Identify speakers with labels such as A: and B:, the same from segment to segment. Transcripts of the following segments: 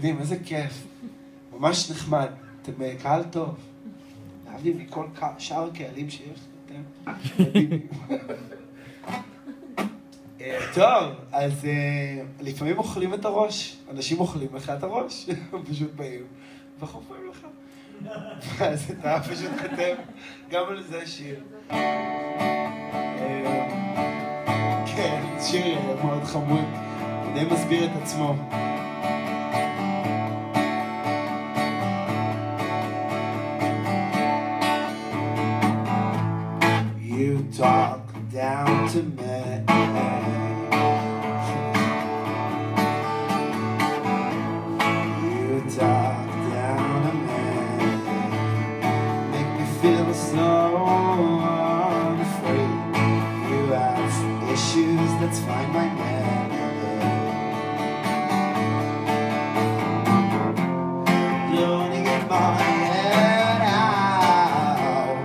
A: חמודים, איזה כיף. ממש נחמד. אתם קהל טוב. להבדיל מכל שאר הקהלים שיש, אתם מדהימים. טוב, אז לפעמים אוכלים את הראש. אנשים אוכלים לך את הראש. פשוט באים וחופרים לך. אז אתה פשוט כתב גם על זה שיר. כן, שיר מאוד חמוד. הוא די מסביר את עצמו. You talk down to me. You talk down to me. Make me feel so unafraid. You have issues, that's fine by me. Don't eat my head out.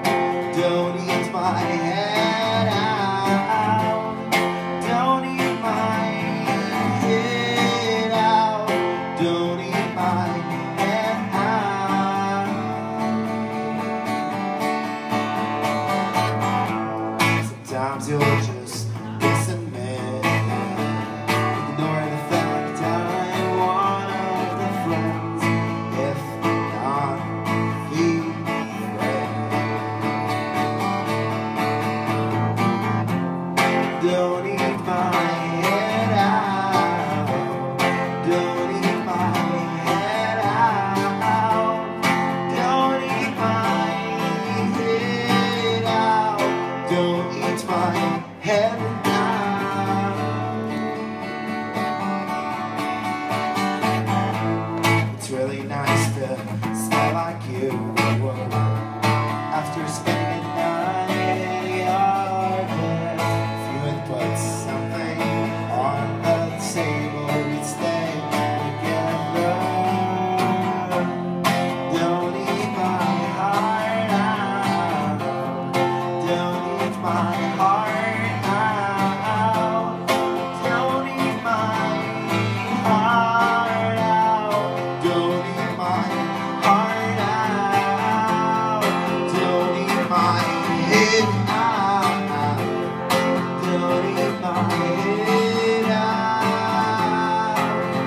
A: Don't eat my head out. Don't eat my head out. Don't eat my head out. Sometimes you'll just listen me. Ignore the fact I'm one of the friends, if not the friend. Don't eat my head out. Don't eat my head out. Don't eat my head out. Don't eat my head out. It's really nice to smell like you. After spending a night in your bed, if you had put something on the table, we'd stay together. Don't eat my heart out. Don't eat my heart out. Don't eat my heart out. Don't eat my heart out. Don't eat my head out. Don't eat my head out.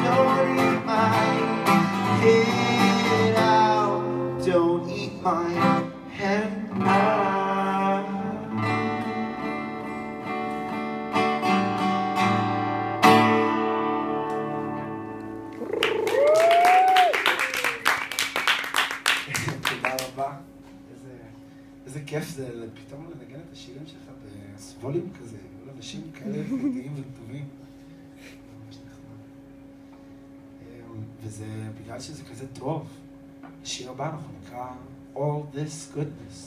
A: Don't eat my head out. Don't eat my head out. תודה רבה. איזה כיף זה פתאום לנגן את השירים שלך בסבולים כזה, מול אנשים כאלה איכותיים וטובים. ממש נחמד. וזה בגלל שזה כזה טוב. השיר הבא אנחנו נקרא All This Goodness.